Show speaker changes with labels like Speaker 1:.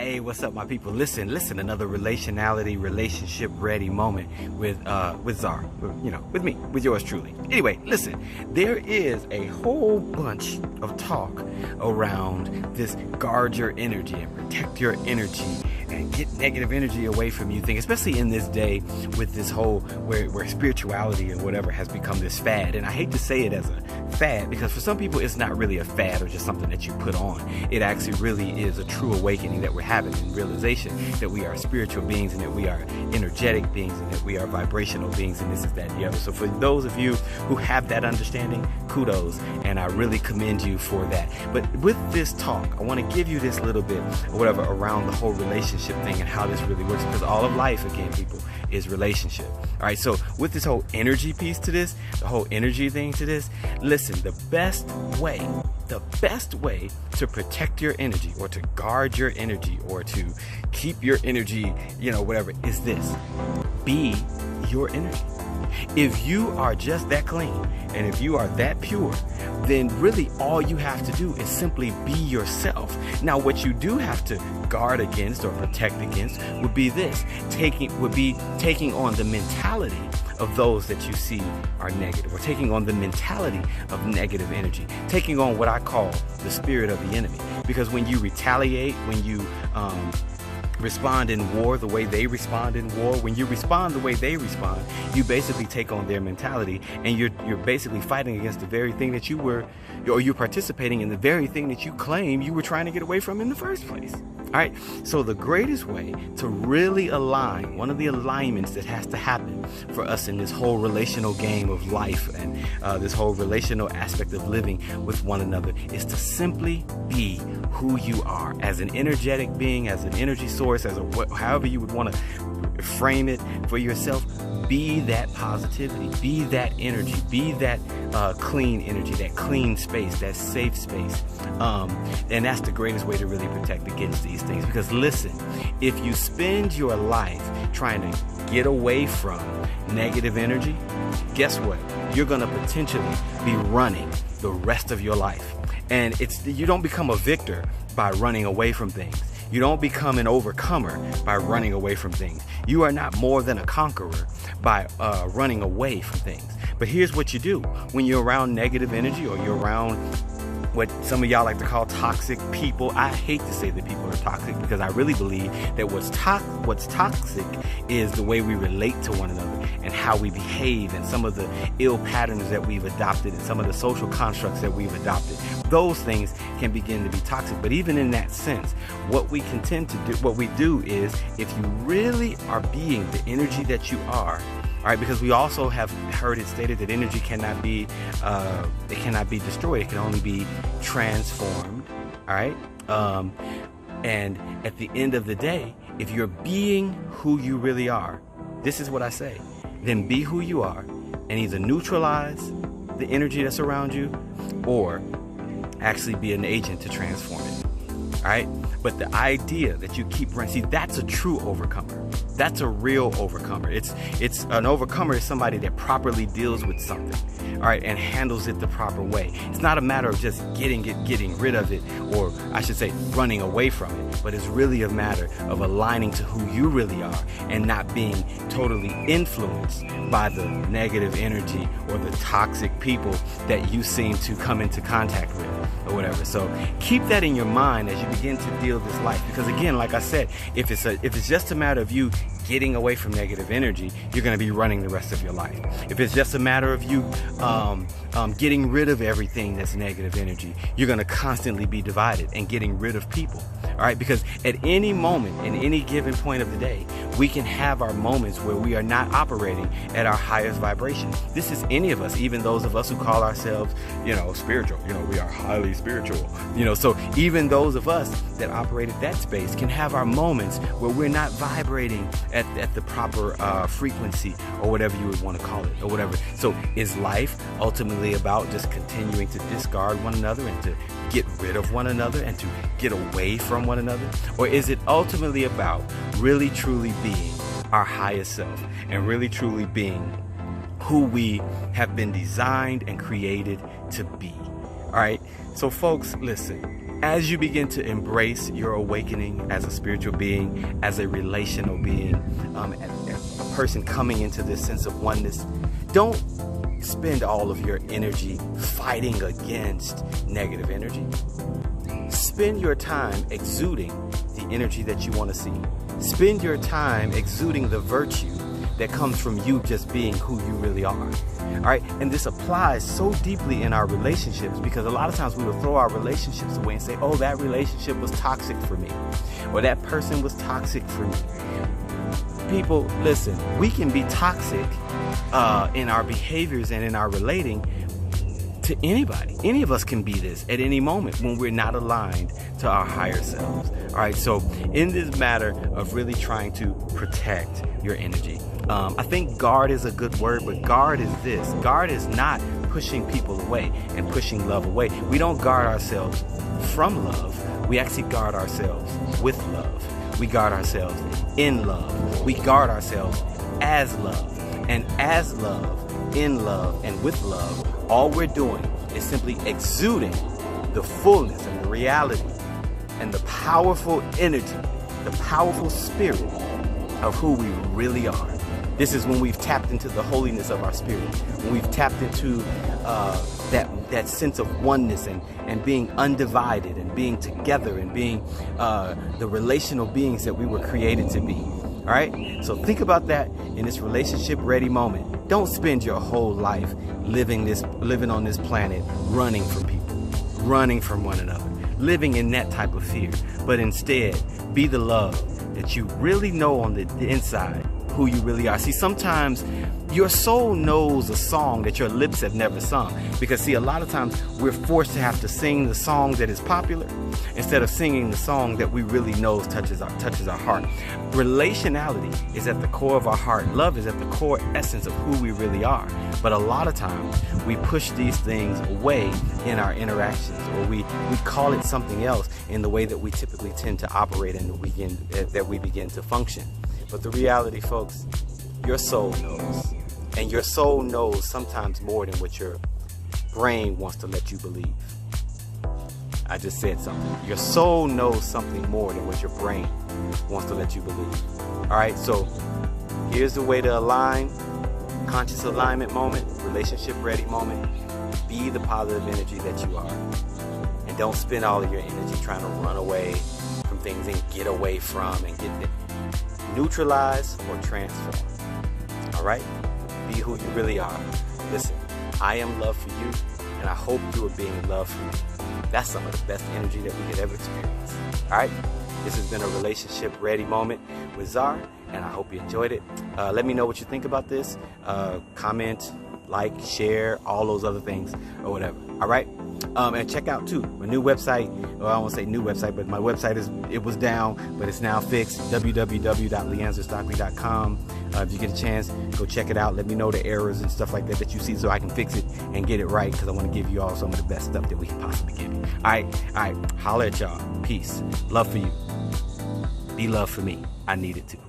Speaker 1: Hey, what's up, my people? Listen, another relationship ready moment with Czar, with me, with yours truly. Anyway, listen, there is a whole bunch of talk around this guard your energy and protect your energy and get negative energy away from you thing, especially in this day with this whole where spirituality or whatever has become this fad. And I hate to say it as a fad, because for some people it's not really a fad or just something that you put on. It actually really is a true awakening that we're having, and realization that we are spiritual beings and that we are energetic beings and that we are vibrational beings, and this is that and the other. So for those of you who have that understanding, kudos, and I really commend you for that. But with this talk, I want to give you this little bit or whatever around the whole relationship thing and how this really works, because all of life, again, people, is relationship. All right, so with this whole energy piece to this, the whole energy thing to this, listen, the best way to protect your energy or to guard your energy or to keep your energy, whatever, is this: be your energy. If you are just that clean and if you are that pure, then really all you have to do is simply be yourself. Now, what you do have to guard against or protect against would be this: taking on the mentality of those that you see are negative, or taking on the mentality of negative energy, taking on what I call the spirit of the enemy. Because when you retaliate, when you respond in war the way they respond in war, when you respond the way they respond, you basically take on their mentality, and you're basically fighting against the very thing that you're participating in the very thing that you claim you were trying to get away from in the first place. All right, so the greatest way to really align, one of the alignments that has to happen for us in this whole relational game of life and this whole relational aspect of living with one another, is to simply be who you are as an energetic being, as an energy source, however you would want to frame it for yourself. Be that positivity, be that energy, be that clean energy, that clean space, that safe space. And that's the greatest way to really protect against these things. Because listen, if you spend your life trying to get away from negative energy, guess what? You're going to potentially be running the rest of your life. And you don't become a victor by running away from things. You don't become an overcomer by running away from things. You are not more than a conqueror by running away from things. But here's what you do when you're around negative energy, or you're around what some of y'all like to call toxic people. I hate to say that people are toxic, because I really believe that what's toxic is the way we relate to one another and how we behave, and some of the ill patterns that we've adopted and some of the social constructs that we've adopted. Those things can begin to be toxic. But even in that sense, what we do is, if you really are being the energy that you are, all right, because we also have heard it stated that energy cannot be destroyed. It can only be transformed. All right. And at the end of the day, if you're being who you really are, this is what I say: then be who you are and either neutralize the energy that's around you, or actually be an agent to transform it. All right. But the idea that you keep running, see, that's a true overcomer. That's a real overcomer. It's an overcomer is somebody that properly deals with something, all right, and handles it the proper way. It's not a matter of just getting rid of it, or I should say running away from it, but it's really a matter of aligning to who you really are and not being totally influenced by the negative energy or the toxic people that you seem to come into contact with or whatever. So keep that in your mind as you begin to deal this life, because again, like I said, if it's just a matter of you getting away from negative energy, you're going to be running the rest of your life. If it's just a matter of you getting rid of everything that's negative energy, you're going to constantly be divided and getting rid of people. All right, because at any moment, in any given point of the day, we can have our moments where we are not operating at our highest vibration. This is any of us, even those of us who call ourselves, spiritual. We are highly spiritual. So even those of us that operate at that space can have our moments where we're not vibrating at the proper frequency, or whatever you would want to call it, or whatever. So is life ultimately about just continuing to discard one another and to get rid of one another and to get away from one another? Or is it ultimately about really truly being our highest self and really truly being who we have been designed and created to be? All right, so folks, listen, As you begin to embrace your awakening as a spiritual being, as a relational being, as a person coming into this sense of oneness, don't spend all of your energy fighting against negative energy. Spend your time exuding the energy that you want to see. Spend your time exuding the virtue that comes from you just being who you really are. All right, and this applies so deeply in our relationships, because a lot of times we will throw our relationships away and say, oh, that relationship was toxic for me, or that person was toxic for me. People, listen, we can be toxic in our behaviors and in our relating to anybody. Any of us can be this at any moment when we're not aligned to our higher selves. All right, so in this matter of really trying to protect your energy, I think guard is a good word, but guard is this. Guard is not pushing people away and pushing love away. We don't guard ourselves from love. We actually guard ourselves with love. We guard ourselves in love. We guard ourselves as love. And as love, in love, and with love, all we're doing is simply exuding the fullness and the reality and the powerful energy, the powerful spirit of who we really are. This is when we've tapped into the holiness of our spirit, when we've tapped into that sense of oneness and being undivided and being together and being the relational beings that we were created to be. All right? So think about that in this relationship ready moment. Don't spend your whole life living on this planet running from people, running from one another, living in that type of fear. But instead, be the love that you really know on the inside who you really are. See, sometimes your soul knows a song that your lips have never sung, because see, a lot of times we're forced to have to sing the song that is popular instead of singing the song that we really know touches our heart. Relationality is at the core of our heart. Love is at the core essence of who we really are. But a lot of times we push these things away in our interactions, or we call it something else in the way that we typically tend to operate and that we begin to function. But the reality, folks, your soul knows. And your soul knows sometimes more than what your brain wants to let you believe. I just said something. Your soul knows something more than what your brain wants to let you believe. All right, so here's the way to align. Conscious alignment moment, relationship ready moment. Be the positive energy that you are. And don't spend all of your energy trying to run away from things and get away from and get there. Neutralize or transform. All right? Be who you really are. Listen, I am love for you, and I hope you are being loved for me. That's some of the best energy that we could ever experience. All right? This has been a relationship ready moment with Czar, and I hope you enjoyed it. Let me know what you think about this. Comment, like, share, all those other things, or whatever. All right? And check out too my new website. Well, I won't say new website, but my website was down, but it's now fixed. www.leanzerstockley.com. If you get a chance, go check it out. Let me know the errors and stuff like that you see, so I can fix it and get it right, because I want to give you all some of the best stuff that we can possibly give you. All right. Holla at y'all. Peace. Love for you. Be love for me. I need it too.